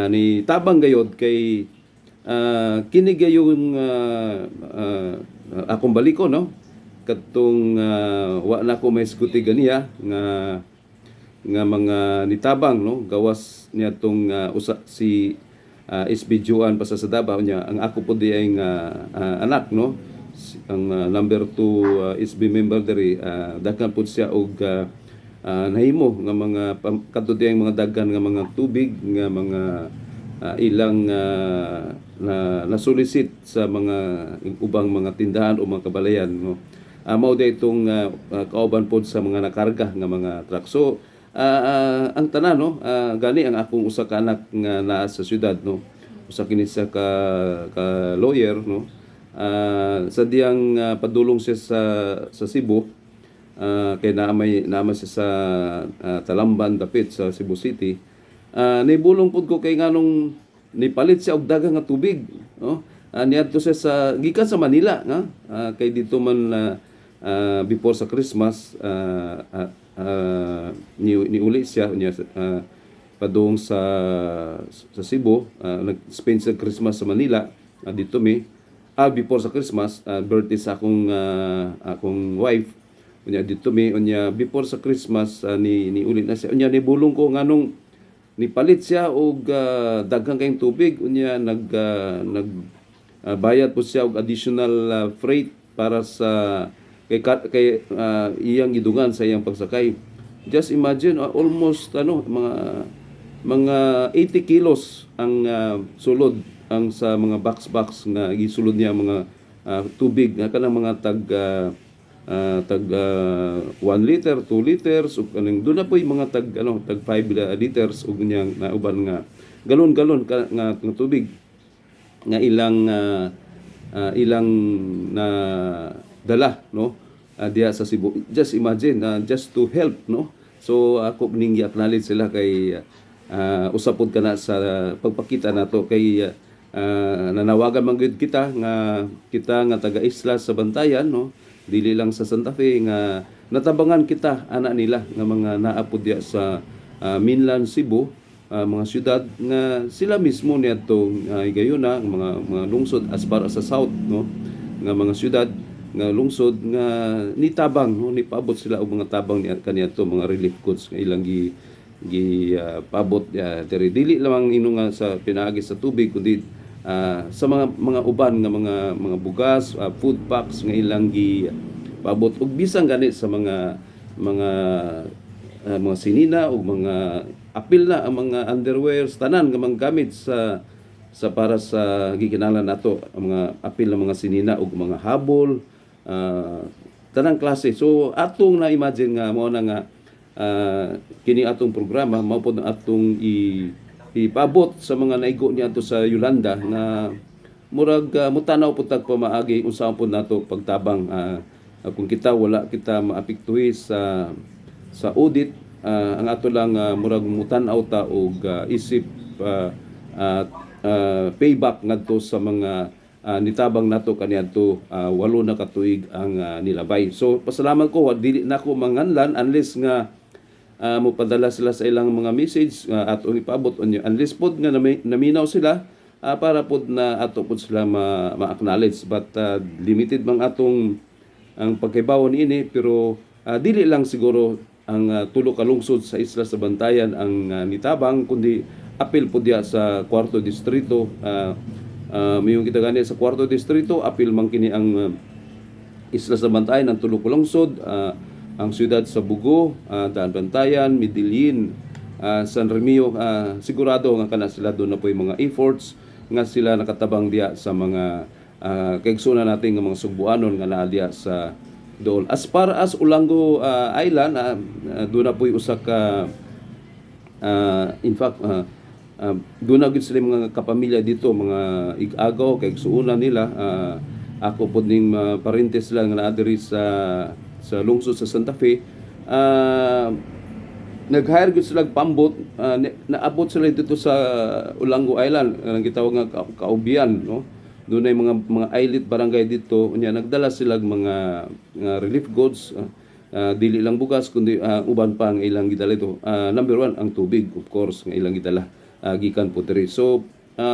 ni tabang gayod kay kini gayong akong baliko no katong wa na ko may skuti ganiya nga mga nitabang no gawas niya tong usa si SB Joan pa sa Davao niya ang ako po di ay anak no ang number 2 SB member diri daghan pud siya og nahimo nga mga kadto ang mga daghan nga mga tubig nga mga ilang na solicit sa mga ubang mga tindahan o mga kabalayan no mao day itong kauban pod sa mga nakarga nga mga truck. So ang tanan no gani ang akong usa ka anak nga naa sa syudad no usa kini sa ka lawyer no sa diyang padulong siya sa Cebu kay naamay siya sa Talamban dapit sa Cebu City. Nibulong pud ko kay nganong nipalit siya og daghang nga tubig no niadto siya sa gikan sa Manila nga kay dito man before sa Christmas ni uli siya niya padung sa Cebu nag-spend sa Christmas sa Manila dito before sa Christmas birthday sa akong wife unya dito unya before sa Christmas ni uli na siya unya nibulong ko nganong nipalit siya og daghang kayong tubig unya bayad po siya og additional freight para sa kay iyang gidungan sa iyang pagsakay. Just imagine almost mga 80 kilos ang sulod ang sa mga box nga gisulod niya mga tubig nga kanang mga tag 1 liter, 2 liters ug kaning doon na po yung mga tag 5 liters ug niyang nauban nga galon-galon nga tubig nga ilang na dala no diya sa Cebu. Just imagine just to help no. So ako ning i-acknowledge sila kay usapod kana sa pagpakita nato kay nanawagan man gyud kita nga taga isla sa Bantayan no dili lang sa Santa Fe nga natabangan kita ana nila nga mga naapod diya sa mainland Cebu mga syudad nga sila mismo niadtong higayuna mga lungsod as far as sa south no nga mga syudad nga lungsod nga nitabang no nipaabot sila og mga tabang kaniadto mga relief goods nga ilang gi paabot diri dili lamang ino nga sa pinaagi sa tubig kundi sa mga uban nga mga bugas food packs nga ilang gi paabot ug bisan gani sa mga sinina ug mga apil na ang mga underwear tanan nga mga gamit sa para sa gikinahanglan nato ang mga apil na mga sinina ug mga habol tanang klase. So atong na imagine nga mao na nga kini atong programa mao pod atong ipabot sa mga naigo niadto sa Yolanda nga murag mutanaw pud tag pamaagi unsa pod nato pagtabang kung kita wala kita maapektuhi sa audit ang ato lang murag mutan-aw ta og isip payback ngadto sa mga nitabang nato kaniadto 8 na katuig ang nilabay. So pasalamat ko dili na ko manganlan unless nga mopadala sila sa ilang mga message atong ipaabot unless pod nga naminaw sila para pod na ato pod sila ma-acknowledge but limited man atong ang pagkaybaw niini pero dili lang siguro ang tulo ka lungsod sa isla sa Bantayan ang nitabang kundi apil po diya sa 4th distrito mayong kita gani sa 4th distrito apil man kini ang isla sa Bantayan ang tulo ka lungsod ang siyudad sa Bugo Daan Bantayan Medellin San Remio sigurado nga kana sila doon na po yung mga efforts nga sila nakatabang diya sa mga kaigsunan natin nga mga Sugbuanon nga naa diya sa doon. As far as Ulango Island, doon na po yung usa ka, in fact, doon na sila mga kapamilya dito, mga igagaw, kaigsuunan nila. Ako po ning parintes lang na adiri sa lungsod sa Santa Fe. Nag-hire gud sila pambot, naabot sila dito sa Ulango Island, ang gitawag nga Kaubian, no? Doon ay mga islet barangay dito unya nagdala sila mga relief goods dili lang bugas kundi uban pa ang ilang gidala ito number 1 ang tubig of course nga ilang gidala gikan po diri. So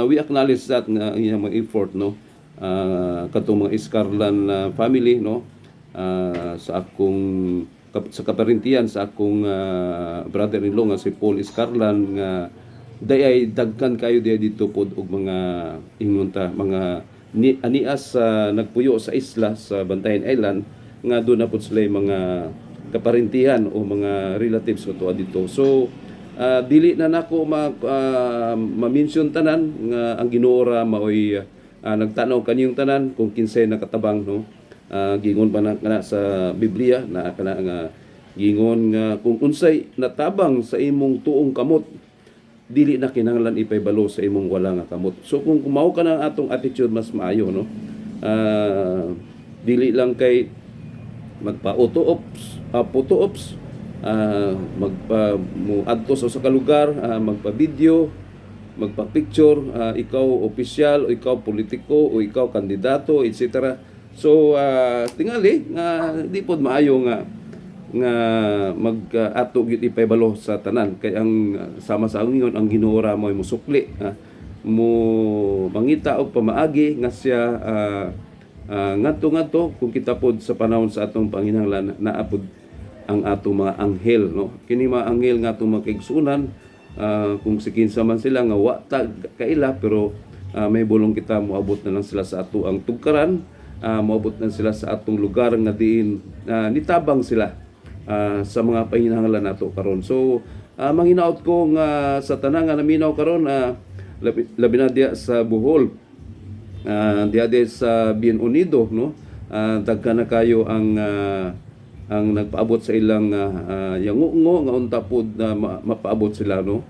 we acknowledge that nga iyang mga effort, no, katong mga Iscarlan family, no, sa akong sa kaparintiyan sa akong brother-in-law nga si Paul Iscarlan nga dayay dagkan kayo diya dito pod og mga ingunta mga anias nagpuyo sa isla sa Bantayan Island nga doon na pod sila mga kaparintihan o mga relatives ko dito. So dili na nako ma-mention tanan nga ang Ginoo ra maoy nagtanaw kaniyong tanan kung kinsay nakatabang, no. Gingon pa na kana sa Biblia na kana nga gingon nga kung unsay natabang sa imong tuong kamot dili na kinahanglan ipaybalo sa imong wala nga kamot. So kung mao ka ng atong attitude mas maayo, no. Dili lang kay magpa-auto-ops, photo-ops, magpa mo adto sa usa ka lugar, magpa-video, magpa-picture, ikaw opisyal o ikaw politiko o ikaw kandidato, etc. So tingali nga di pod maayo nga mag-ato gid ipaybalo sa tanan kay ang sama sa ingon ang Ginoo ra mo musukli, mo mangita og pamaagi nga siya ngadto kung kita pod sa panahon sa atong panginahanglan naapod ang atong mga anghel, no. Kini mga anghel nga atong makigsunan, kung si kinsa man sila nga wa ta kaila pero may bulong kita moabot na lang sila sa ato ang tugkaran, moabot na sila sa atong lugar nga diin nitabang sila sa mga pahinahanglan nato karon. So manghinaot ko nga sa tanan nga naminaw karon, labi na diya sa Bohol, diya sa Bien Unido, no. Daghan na kayo ang nagpaabot sa ilang yangungo nga unta pod mapaabot sila, no.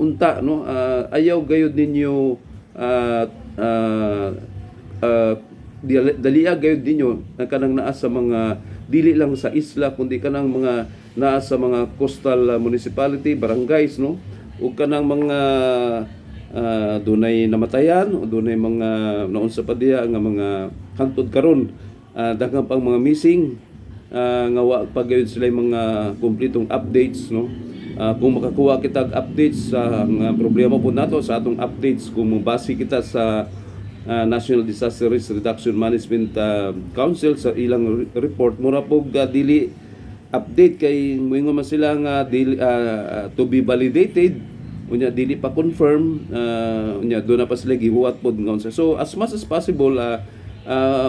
Unta, no, ayaw gayud ninyo daliya gayud ninyo na kanang naa sa mga dili lang sa isla kundi kanang mga naa sa mga coastal municipality, barangays, no, ug kanang mga dunay namatayan o dunay mga naunsa pa diya nga mga hangtod karon, daghang pang mga missing, nga wa pa gayud sila mga kumpletong updates, no. Kung makakuha kita updates sa problema po nato sa atong updates, kung mabase kita sa National Disaster Risk Reduction Management Council sa ilang report, mura po dili update kay moingon man sila nga dili, to be validated, unya dili pa confirm, unya do na pa sila gihuwat pod nga unsa. So as much as possible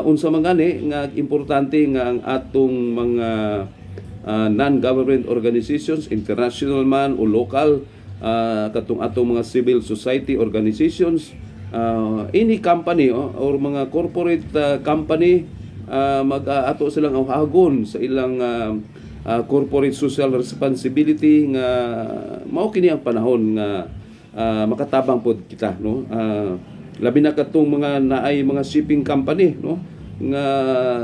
unsa man gani nga importante nga ang atong mga non-government organizations, international man o local, katong atong mga civil society organizations, any company or mga corporate company, mag-ato silang awhagon sa ilang corporate social responsibility nga mao kini ang panahon nga makatabang pod kita, no. Labi na katong mga naay mga shipping company, no, nga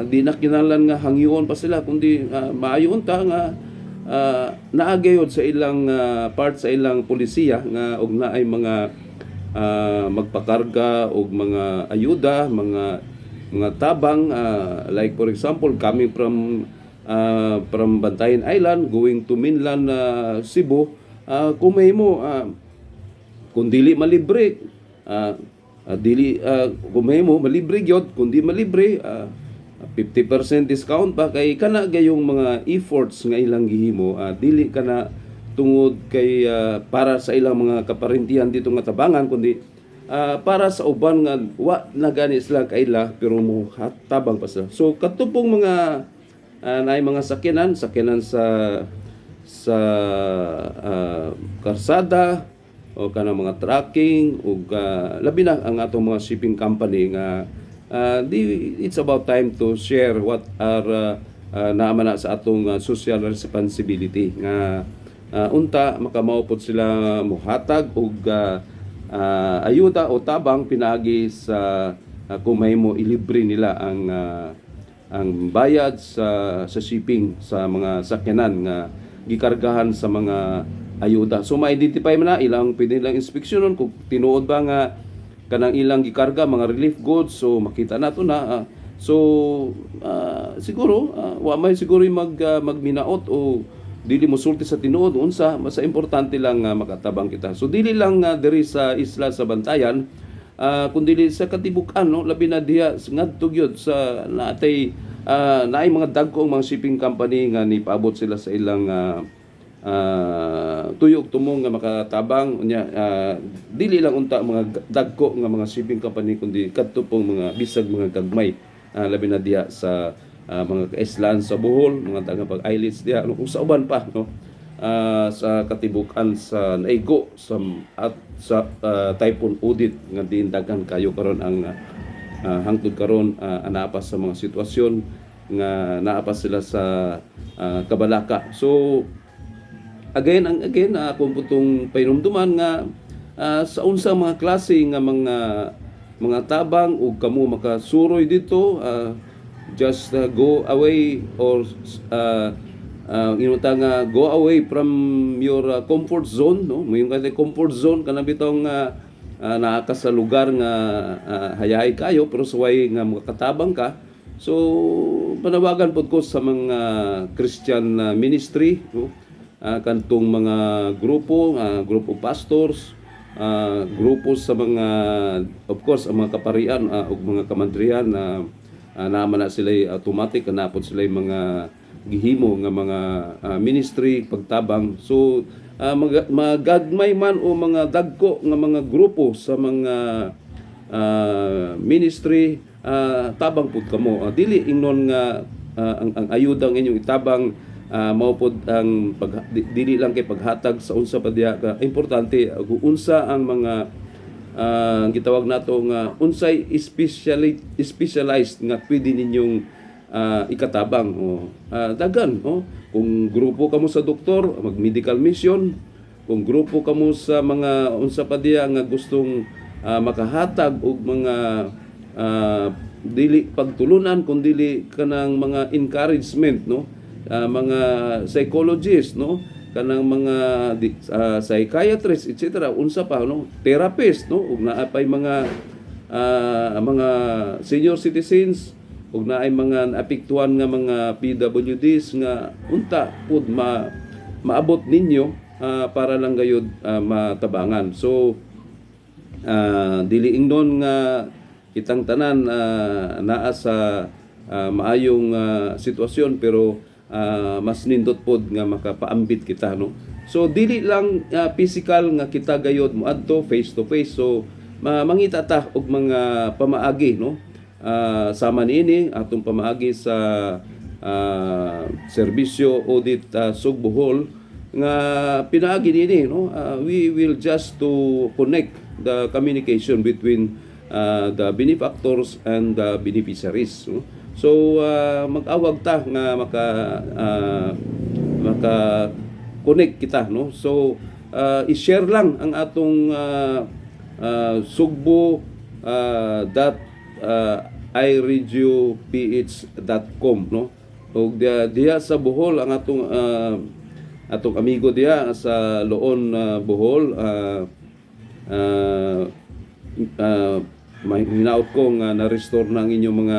di na kinahanglan nga hangyoon pa sila kundi maayo unta nga naagayod sa ilang part sa ilang polisiya nga og naay mga magpakarga og mga ayuda, mga tabang, like for example coming from Bantayan Island going to mainland Cebu, kung may mo kung dili malibre, kung may mo malibre gyud, kung di malibre 50% discount pa kay kana gayong mga efforts nga ilang gihimo, dili kana tungod kay para sa ilang mga kaparintihan dito nga tabangan, kundi para sa uban nga wa na gani sila kaila pero mo tabang pa sila. So katupong mga naay mga sakyanan sa karsada o kanang mga trucking ug labi na ang atong mga shipping company nga it's about time to share what are naman na sa atong social responsibility nga unta makamaupod sila muhatag og ayuda o tabang pinagi sa kung may mo ilibre nila ang bayad sa shipping sa mga sakyanan nga gikargahan sa mga ayuda. So ma-identify man na ilang pwede nilang inspeksyonon kung tinuod ba nga kanang ilang gikarga mga relief goods, so makita nato na siguro wa may siguro magminaot o dili mosulti sa tinuod unsa, mas importante lang nga makatabang kita. So dili lang diri sa isla sa Bantayan, kundi sa katibukan, no, labi na diha ngadto gyud sa natay naay mga dagkong mga shipping company nga nipaabot sila sa ilang tuyok tumong nga makatabang unya. Dili lang unta mga dagko nga mga shipping company kundi kadto pong mga bisag mga gagmay, labi na diha sa mga kaislan sa Bohol, mga daghang pag-islets diha, no, sa uban pa, no, sa katibukan sa Naigo at sa Typhoon Odette nga diin daghan kayo karon ang hangtod karon anapa sa mga sitwasyon nga naapa sila sa Kabalaka. So again kung putong painumduman nga sa unsa mga klase nga mga tabang ug kamo makasuroy dito, just go away or nga go away from your comfort zone, no, mo yung comfort zone kana bitong naa ka sa lugar nga hayahay kayo pero suway nga makatabang ka. So panawagan pod ko sa mga Christian ministry, no, kantong mga grupo pastors, grupo sa mga, of course, ang mga kaparian ug mga kamandrihan naman na sila automatic napod sila mga gihimo nga mga ministry pagtabang. So magagmay man o mga dagko nga mga grupo sa mga ministry, tabang pud kamo. Dili ingnon nga ang ayudang inyong itabang mao pod ang dili lang kay paghatag sa unsa pa diha ka importante unsa ang mga gitawag nato nga unsay specialized nga pwede ninyong ikatabang, dagan, kung grupo kamo sa doktor mag medical mission, kung grupo kamo sa mga unsa pa diha nga gustong makahatag og mga dili pagtulunan kundi dili kanang mga encouragement, no, mga psychologist, no, kanang mga psychiatrist etc. unsa pa, no, therapist, no, ug naa pay mga senior citizens ug naay mga naapektuhan nga mga PWDs nga unta pud maabot ninyo para lang gayud matabangan. So dili ingnon nga kitang tanan naa sa maayong sitwasyon pero mas nindot pod nga makapaambit kita, no. So dili lang physical nga kita gayud moadto face to face. So mangita ta og mga pamaagi, no, sama niini atong pamaagi sa serbisyo audit Sugbohol nga pinaagi niini, no. We will just to connect the communication between the benefactors and the beneficiaries, no? So mag-awag ta nga maka connect kita, no. So i-share lang ang atong sugbo iradioph.com, no. Og diha sa Bohol ang atong amigo diha sa Loon, Bohol, hinaut ko nga na-restore na ang inyong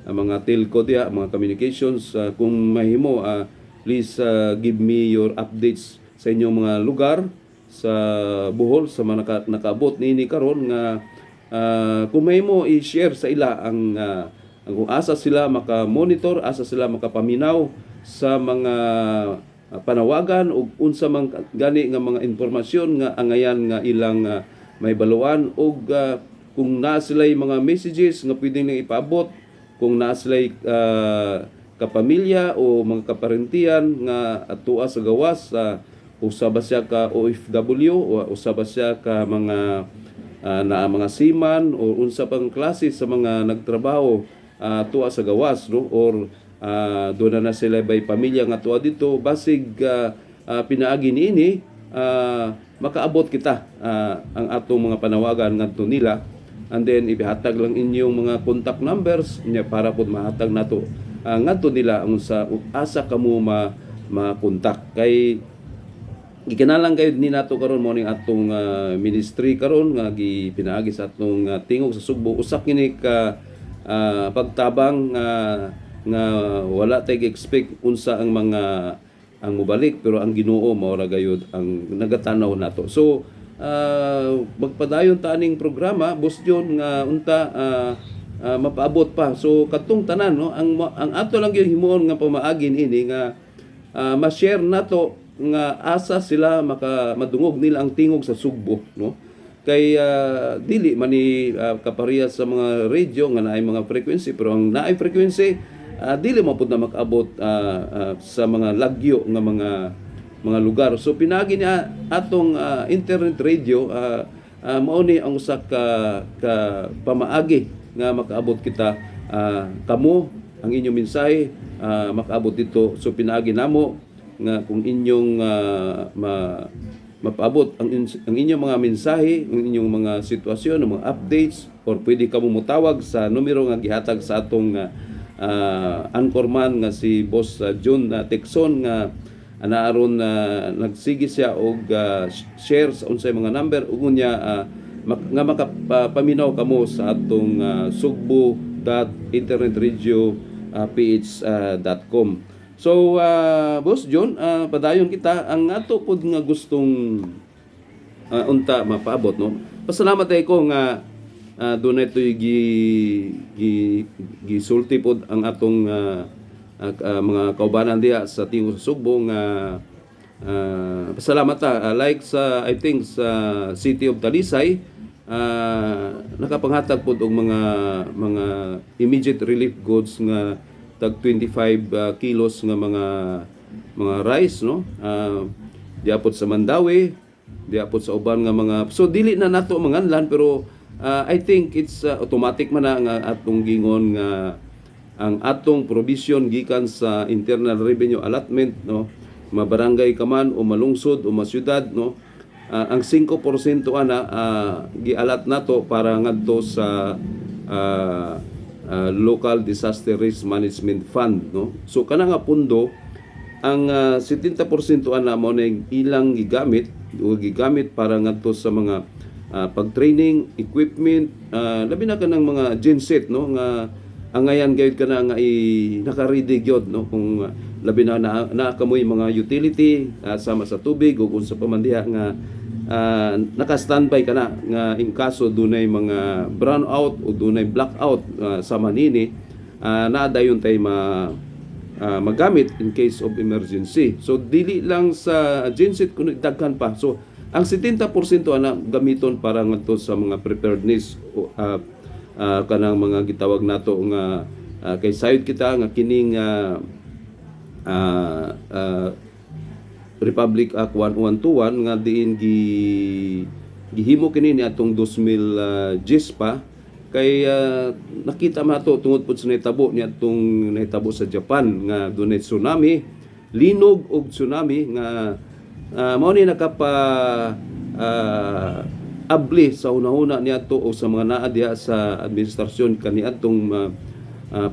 mga telco diha, mga communications. Kung mahimo, please give me your updates sa inyong mga lugar sa Bohol sa mga nakaabot niini karon nga kung mahimo i-share sa ila ang kung asa sila maka-monitor, asa sila makapaminaw sa mga panawagan ug unsa man gani nga mga impormasyon nga angayan nga ilang may baluan ug kung naa sila'y mga messages nga pwedeng nang ipaabot, kung naa sila'y kapamilya o mga kaparentiyan nga atua sa gawas, usa ba siya ka OFW o usa ba siya ka mga mga seaman o unsa pang klase sa mga nagtrabaho tuwa sa gawas, no, or doon na sila bay pamilya nga tuwa dito, basig pinaagi niini makaabot kita ang atong mga panawagan ngadto nila, and then ipihatag lang inyong mga contact numbers niya para pud mahatag nato ngadto nila ang sa asa kamo ma-contact. Kay gikanalang kayo ni nato karon mo ning atong ministry karon nga gipinaagi sa atong tingog sa Sugbo. Usak kini ka pagtabang nga wala tay expect unsa ang mga ang mubalik, pero ang Ginoo mao ra gayud ang nagatanaw nato. So magpadayon ta aning programa Boss John nga unta mapaabot pa. So katong tanan no, ang ato lang gyud himuon nga pamaagin ini nga ma-share nato nga asa sila madungog nila ang tingog sa Sugbo, no? Kay dili man ni kaparehas sa mga radio nga naay mga frequency, pero ang naay frequency dili mo pud na makaabot sa mga lagyo nga mga lugar. So pinagi niya atong internet radio mao ni ang usa ka pamaagi nga makaabot kita kamo ang inyong mensahe makaabot dito. So pinagi namo nga kung inyong mapaabot ang inyong mga mensahe, ang inyong mga sitwasyon, mga updates, or pwede ka mo mutawag sa numero nga gihatag sa atong anchorman nga si Boss John Texon nga anaaron nagsige siya og share sa unsay mga number ug unya nga makapaminaw kamo sa atong sugbo.internetradio.ph.com. So Boss John, padayon kita ang ato pod nga gustong unta mapaabot, no. Pasalamat ko nga dunay toy gisulti pod ang atong mga kaubanan diha sa tingog sa Sugbo nga pasalamat ta like sa I think sa City of Talisay nakapanghatag pod og mga immediate relief goods nga tag 25 kilos nga mga rice, no. Diapot sa Mandawi, diapot sa uban nga mga, so dili na nato manganlan, pero I think it's automatic man na nga atong gingon nga ang atong provision gikan sa Internal Revenue Allotment, no, mabarangay ka man o malungsod o masyudad, no, ang 5% ana gialat nato para ngadto sa Local Disaster Risk Management Fund, no. So kana nga pundo ang 70% ana mo ning ilang gigamit para ngadto sa mga pag-training, equipment, labi na kanang mga genset, no, nga angayan gayud kana nga naka-ready gyud, no, kung labi na kamoy mga utility sama sa tubig ug unsa pa man diha nga naka-standby kana nga in kaso dunay mga brownout o dunay blackout sa manini naadayon tay magamit in case of emergency. So dili lang sa genset kuno daghan pa. So ang 70% ana gamiton para ngadto sa mga preparedness kanang mga gitawag nato nga kay sayod kita nga kining Republic Act 1121 nga diin gihimo kini ni atong 2010 pa kay nakita man ato tungod pud sa nahitabo ni atong nahitabo sa Japan nga dunay tsunami, linog og tsunami nga mao ni abli sa una-una niadto o sa mga naa diha sa administrasyon kaniadtong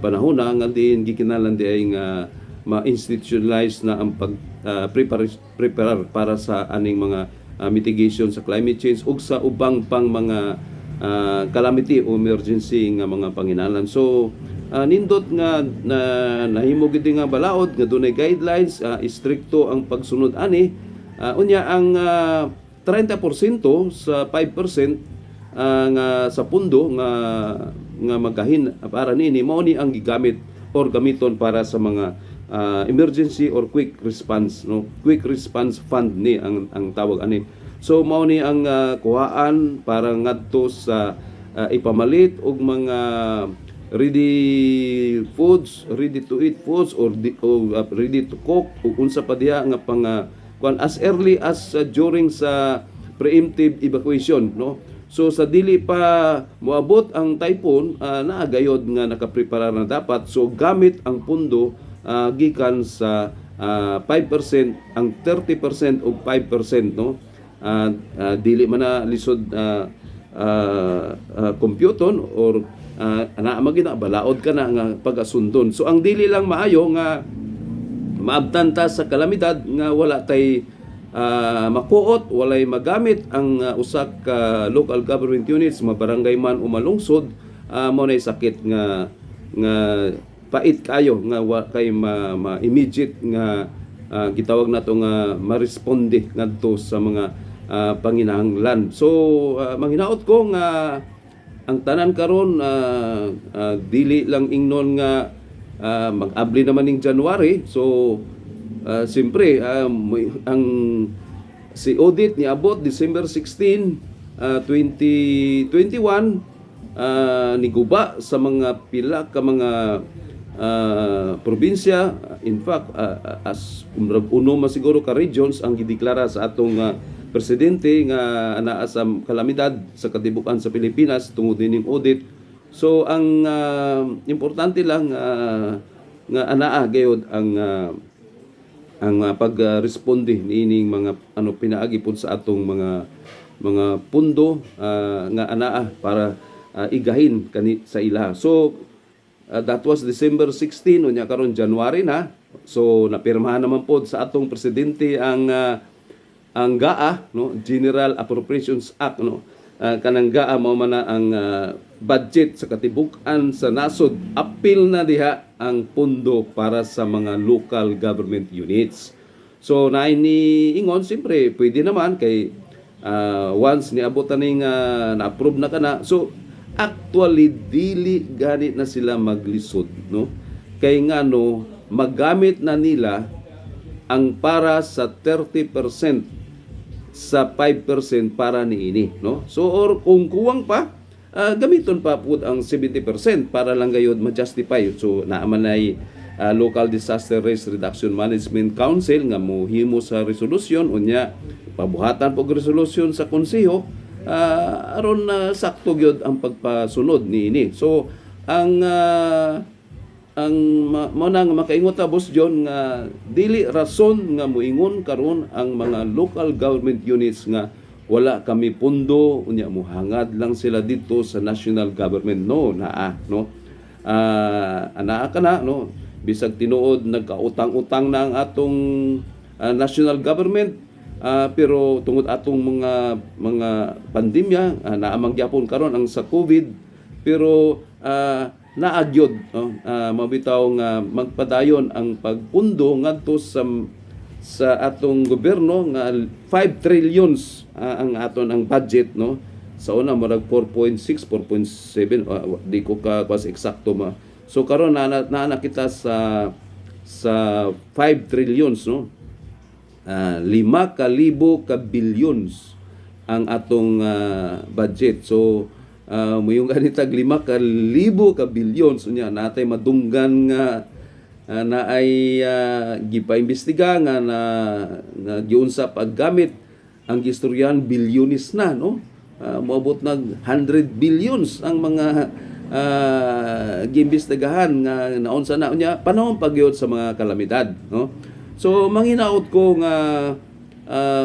panahon nga diin gikinahanglan di ay nga ma-institutionalize na ang prepare para sa aning mga mitigation sa climate change ug sa ubang pang mga calamity o emergency nga mga panginahanglan. So nindot nga nahimo gid nga balaod nga dunay guidelines, istrikto ang pagsunod ani. Unya ang 30% sa 5% nga sa pundo nga magahin para nini mao ni ang gigamit or gamiton para sa mga emergency or quick response, no, quick response fund ni ang tawag ani. So mao ni ang kuhaan para ngadto sa ipamalit og mga ready foods, ready to eat foods or ready to cook ug unsa pa diha nga as early as during sa preemptive evacuation, no. So sa dili pa moabot ang typhoon naagayod nga nakaprepara na dapat. So gamit ang pundo gikan sa 5%, ang 30% o 5%, no, dili man na lisod computon or magina balaod ka na nga pagasundon. So ang dili lang maayo nga maabtan ta sa kalamidad nga wala tay makuot, walay magamit ang usa ka local government units, mabarangay man o malungsod, mo nay sakit nga pait kayo nga wa kay ma-immediate nga gitawag nato nga maresponde ngadto sa mga panginahanglan. So manghinaot ko nga ang tanan karon dili lang ingnon nga mag-abli naman ning January. So siyempre ang si audit ni abot December 16, 2021 niguba sa mga pila ka mga probinsya. In fact, as uno masiguro ka regions ang gideklara sa atong presidente nga anaa sa kalamidad sa katibukan sa Pilipinas tungod dining audit. So ang importante lang nga anaa gayud ang pagresponde niining mga pinaagi pod sa atong mga pundo nga anaa para igahin kani sa ila. So that was December 16, unya karon January na. So napirmahan naman pod sa atong presidente ang GAA, no, General Appropriations Act, no. Kanang GAA mao man ang budget sa katibukan sa nasod. Apil na diha ang pundo para sa mga local government units. So ni ingon siyempre pwede naman kay once niabotan ning na-approve na kana. So actually dili gani na sila maglisod, no. Kay ngano magamit na nila ang para sa 30% sa 5% para niini, no. So or kung kuwang pa gamiton pa pud ang 70% para lang gayud ma-justify. So naaman ay Local Disaster Risk Reduction Management Council nga mohimo sa resolusyon unya pabuhatan pog resolusyon sa konseho aron sakto gyud ang pagpasunod niini. So ang manang makaingot Boss John nga dili rason nga moingon karon ang mga local government units nga wala kami pundo unya mohangad lang sila dito sa national government. No, no. Anaa kana, no, bisag tinuod nagkautang-utang na ang atong national government, pero tungod atong mga pandemya naamang gyapon karon ang sa COVID, pero naagyod, no, mabitaw nga magpadayon ang pagpundo ngadto sa atong gobyerno nga 5 trillions ang aton ang budget, no. Sa una marag 4.6 4.7 di ko ka pas eksakto ma. So karon na kita sa 5 trillions, no. 5,000 ka billions ang atong budget. So muyong ganitag 5,000 ka billions unya natay madunggan nga na ay gipaimbestiga nga giunsa paggamit ang gistoryan bilyones na, no. Moabot nag 100 billions ang mga giimbestigahan nga naunsa na unya panahon pagyud sa mga kalamidad, no. So manghinaot ko nga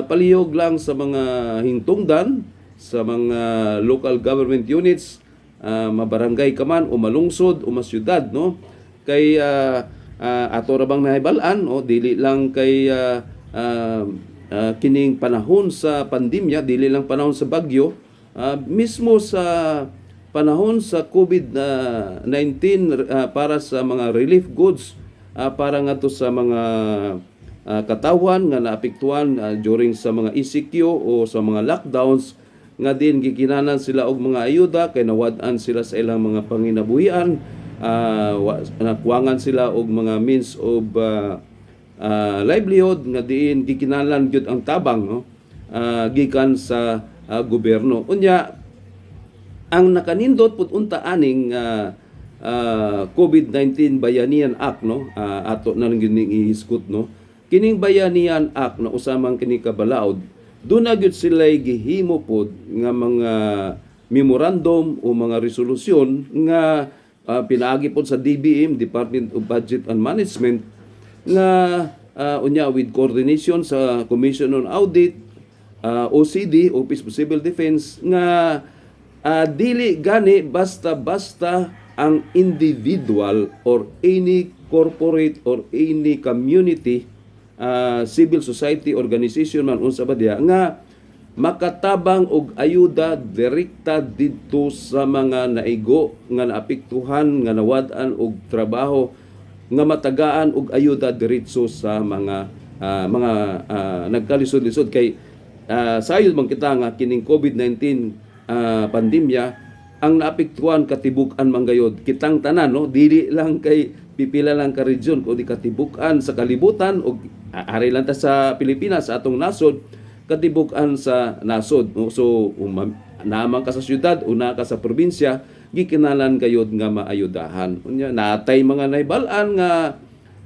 palihog lang sa mga hingtungdan sa mga local government units, mabarangay ka man o malungsod o masyudad, no. Kay ato ra bang nahibalan, no, dili lang kay kining panahon sa pandemya, dili lang panahon sa bagyo, mismo sa panahon sa COVID-19 para sa mga relief goods, para nga to sa mga katawan nga naapektuhan during sa mga ECQ o sa mga lockdowns, nga din gikinanan sila og mga ayuda kay nawad-an sila sa ilang mga panginabuhian, nakuwangan sila og mga means of livelihood nga diin gikinalan gyud ang tabang, no, gikan sa gobyerno. Unya ang nakanindot pud unta aning COVID-19 Bayanihan Act, no, ato na lang gyud ihiskot, no. Kining Bayanihan Act na usamang kini kabalaod, doon na gyud sila gihimo pod nga mga memorandum o mga resolusyon nga pinaagi pod sa DBM, Department of Budget and Management, nga unya with coordination sa Commission on Audit, OCD, Office of Civil Defense, nga dili gani basta-basta ang individual or any corporate or any community, civil society organization man unsa ba diha, nga makatabang og ayuda direkta didto sa mga naigo nga naapektuhan nga nawad-an og trabaho nga matagaan og ayuda diretso sa mga nagkalisod-lisod kay sayod man kita nga kining COVID-19 pandemya ang naapektuhan katibuk-an manggayod kitang tanan, no, dili lang kay pipila lang ka region kundi katibuk-an sa kalibutan o ari lang ta sa Pilipinas sa atong nasod, katibuk-an sa nasod, no? So naman ka sa syudad o na ka sa probinsya, gikinalan kayod nga maayudahan. Unya natay mga nahibal-an nga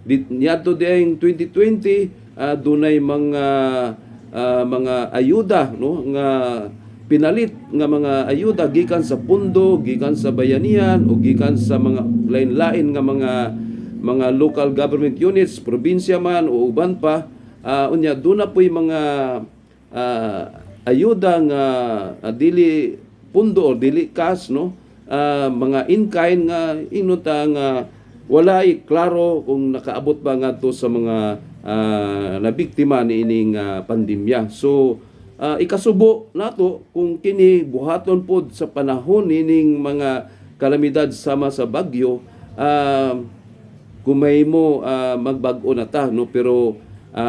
niadto diayong 2020 dunay mga ayuda, no, nga pinalit nga mga ayuda gikan sa pundo, gikan sa bayanihan o gikan sa mga lain-lain nga mga local government units, probinsya man o uban pa. Unya doon na po'y mga ayuda nga dili pundo o dili cash, no, mga in-kind nga inuta nga walay klaro kung nakaabot ba nga to sa mga nabiktima ni ining pandemya. So ikasubo nato kung kini buhaton pod sa panahon nining mga kalamidad sama sa bagyo, kumay mo magbag-o na ta, no, pero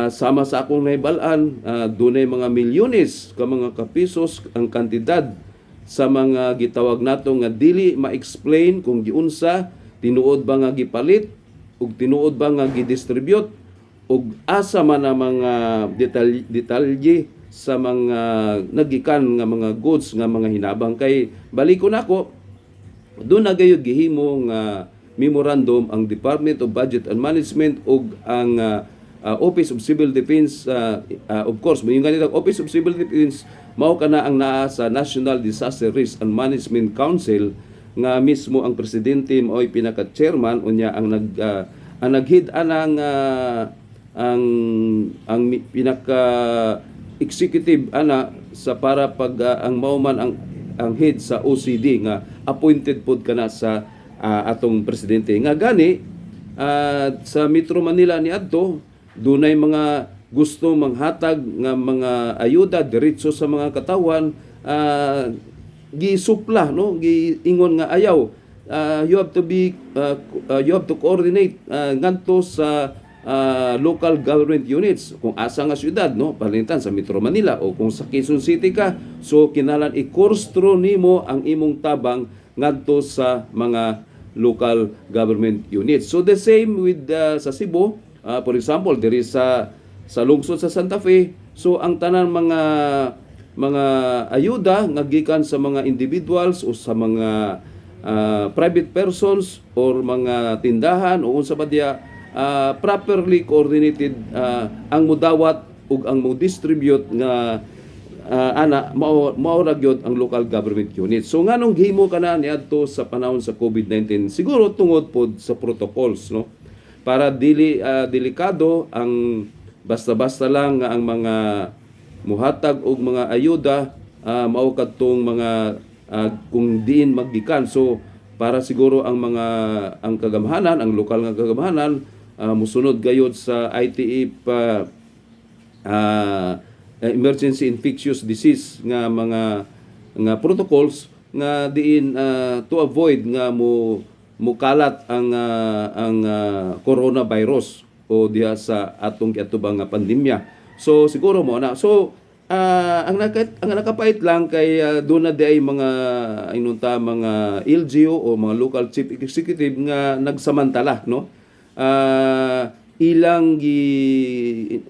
sama sa akong nahibal-an, dunay mga milyones ka mga kapisos ang kantidad sa mga gitawag nato nga dili ma-explain kung giunsa, tinuod ba nga gipalit ug tinuod ba nga gidistribute ug asa man ang mga detalye sa mga nagikan nga mga goods nga mga hinabang. Kay balikon ako, doon na gayud gihimo nga memorandum ang Department of Budget and Management ug ang Office of Civil Defense. Of course, mo yung ganito Office of Civil Defense mao kana ang naa sa National Disaster Risk and Management Council nga mismo ang presidente mao'y pinaka-chairman unya ang naghid ang pinaka executive sa para pag ang mauman ang head sa OCD nga appointed pod kana sa atong presidente nga gani sa Metro Manila niadto dunay mga gusto manghatag nga mga ayuda diretso sa mga katawan, gisupla, no, giingon nga ayaw, you have to coordinate ngadto sa local government units kung asa nga syudad, no, palintan sa Metro Manila o kung sa Quezon City ka, so kinalan i-kurstro nimo ang imong tabang ngadto sa mga local government units. So the same with sa Cebu, for example diri sa lungsod sa Santa Fe, so ang tanan mga ayuda nga gikan sa mga individuals o sa mga private persons or mga tindahan o unsa ba diya, properly coordinated ang mudawat ug ang mo distribute nga mao ra gyud ang local government unit. So nganong gihimo kana niadto sa panahon sa COVID-19? Siguro tungod pod sa protocols, no, para dili delikado ang basta-basta lang nga ang mga muhatag og mga ayuda mao kadtong mga kung diin maggikan. So para siguro ang kagamhanan, ang lokal nga kagamhanan musunod gayud sa ITE emergency infectious disease nga mga protocols nga diin to avoid nga mukalat ang coronavirus o diha sa atong kiatubang nga pandemya. So siguro mo na. So ang nakapait lang kay doon na di ay mga mga LGU o mga local chief executive nga nagsamantala, no, ilang dili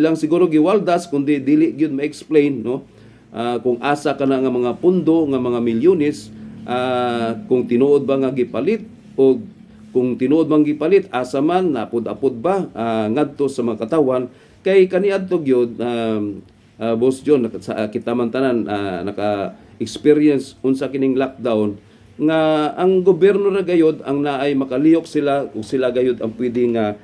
lang siguro giwaldas kundi dili gyud ma-explain, no, kung asa kana nga mga pundo nga mga milyones, kung tinuod ba nga gipalit o kung tinuod bang gipalit asa man napud-apod ba ngadto sa mga katawan. Kay kaniadto gyud Boss John, kita man tanan naka-experience unsa kining lockdown nga ang gobyerno ra gayud ang naay makalihok sila ug sila gayud ang pwede nga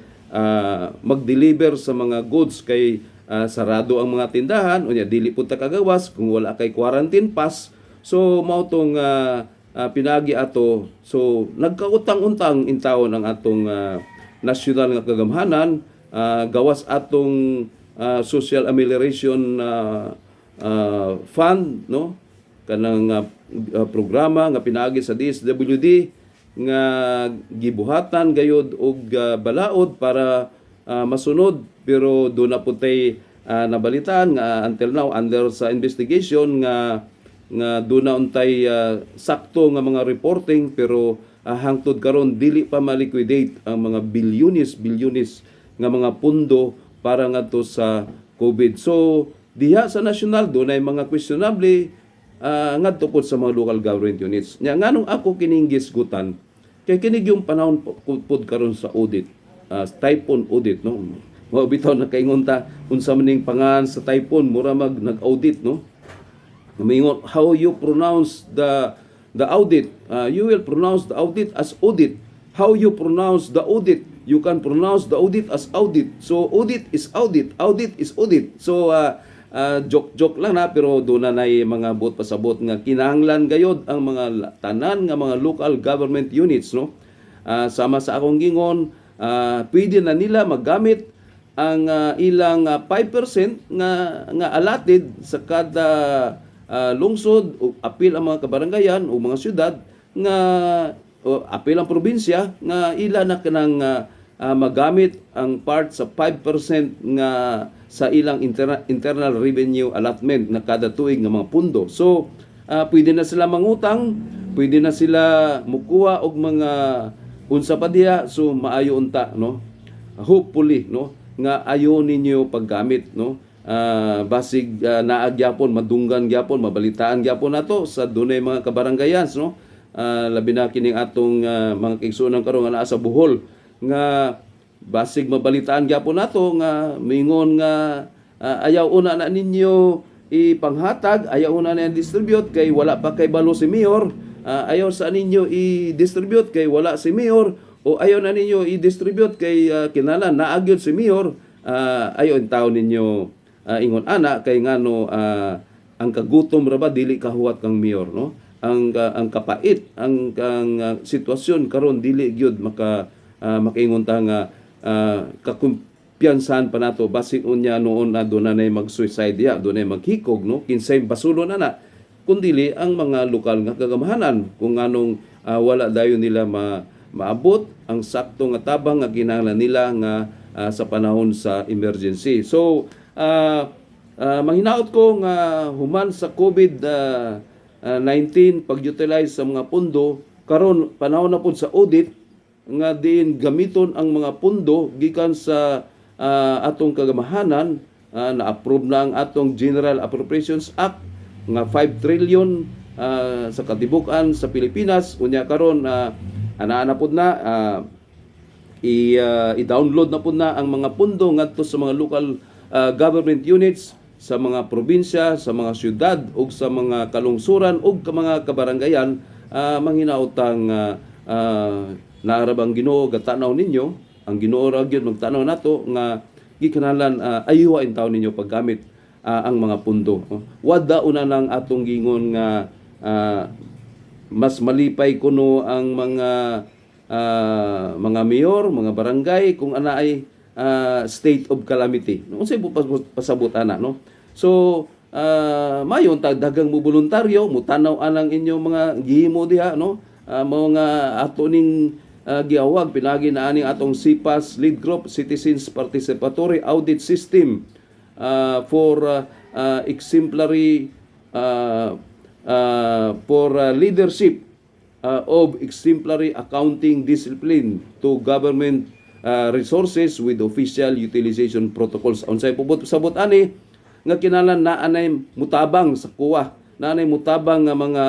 mag-deliver sa mga goods kay sarado ang mga tindahan unya dili pud ta kagawas kung wala kay quarantine pass. So mao tong pinagi ato. So nagkautang-untang in taon ang atong nasyonal nga kagamhanan gawas atong social amelioration fund, no, kanang programa nga pinaagi sa DSWD nga gibuhatan gayud og balaod para masunod, pero doon na po tayo nabalitaan nga until now under sa investigation nga doon na untay sakto nga mga reporting, pero hangtod karon dili pa ma-liquidate ang mga bilyones nga mga pundo para ngadto sa COVID. So diha sa national doon ay mga questionable ngadto po sa mga local government units. Nya nganong ako kining gisgutan kay kinig yung panahon pod karon sa audit, typhoon audit, no. Mao bitaw na kaingon ta unsa maning pangan sa typhoon mura nag-audit, no. Mingon how you pronounce the audit, you will pronounce the audit as audit. How you pronounce the audit, you can pronounce the audit as audit. So audit is audit is audit. So joke lang na, pero doon na mga buot pasabot nga kinahanglan gayod ang mga tanan nga mga local government units, no. Sama sa akong gingon, pwede na nila maggamit ang ilang 5% nga allotted sa kada lungsod o apil ang mga kabarangayan o mga syudad nga apil ang probinsya nga ila na kanang magamit ang part sa 5% nga sa ilang internal revenue allotment na kada tuig nga mga pundo. So pwede na sila mangutang, pwede na sila mukuha og mga unsa pa diha, so maayo unta, no. Hopefully, no, nga ayo ninyo paggamit, no. Basig naagyapon, madunggan gyapon, mabalitaan gyapon nato sa dunay mga kabarangayans, no. Labi na kining atong mga kaigsuonan karon nga naa sa Bohol nga basig mabalitaan gyapon nato nga mingon nga ayaw una na ninyo ipanghatag, ayaw una na distribute kay wala pa kay balo si mayor, ayaw sa ninyo i-distribute kay wala si mayor, o ayaw na ninyo i-distribute kay kinahanglan naagyod si mayor, ayaw in taon ninyo ingon ana kay ngano ang kagutom ra ba dili kahuwat kang mayor, no. Ang kapait ang sitwasyon karon dili gyud makaingon ta nga kakumpiyansahan pa nato basig unya noon na doon na mag-suicide ya, doon na maghikog, no. Kinsay basulo na kundili ang mga lokal nga kagamahanan kung anong wala dayon nila maabot ang sakto nga tabang nga kinahanglan nila nga sa panahon sa emergency. So manghinaot ko nga human sa COVID-19 pag-utilize sa mga pundo karon panahon na pud sa audit nga diin gamiton ang mga pundo gikan sa atong kagamahanan. Na-approve na ang atong General Appropriations Act nga 5 trillion sa katibukan sa Pilipinas. Unya karon ana pud na i-download na pud na ang mga pundo ngadto sa mga local government units sa mga probinsya, sa mga syudad ug sa mga kalungsuran ug mga kabarangayan. Manghinaotang naarabang Ginoo gatanaw ninyo, ang Ginoo ra gyud magtanaw nato nga gikanahanglan ayuha in taon ninyo paggamit ang mga pundo. Wada una lang atong gingon nga mas malipay kuno ang mga mayor, mga barangay kung ana ay state of calamity. Unsay pasabot ana, no? So mayon daghang mo voluntaryo mutanaw anang inyong mga gihimo diha, no. Mga ato ning giawag pinagi na aning atong CPAS lead group, Citizens Participatory Audit System for exemplary for leadership of exemplary accounting discipline to government resources with official utilization protocols. Unsay pubot sabot ani nga kinahanglan na anay mutabang sa kuwa, na anay mutabang nga mga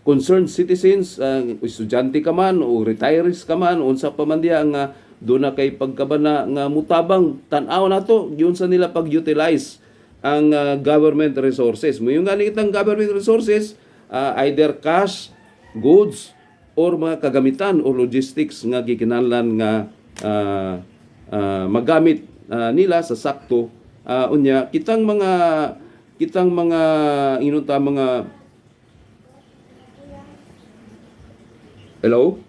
concerned citizens, estudyante ka man o retirees ka man, unsa pa man diya nga doon na kay pagkabana nga mutabang tan-aw nato giun sa nila pag-utilize ang government resources. Mo yung galing itang government resources, either cash, goods, or mga kagamitan o logistics nga gikinahanglan nga magamit nila sa sakto. Unya kitang mga inunta mga hello?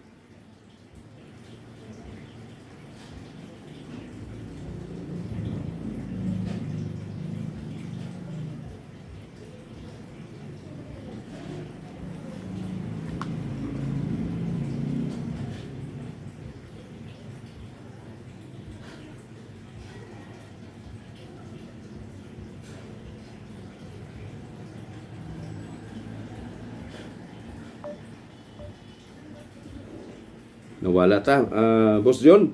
nawala ta. Boss John,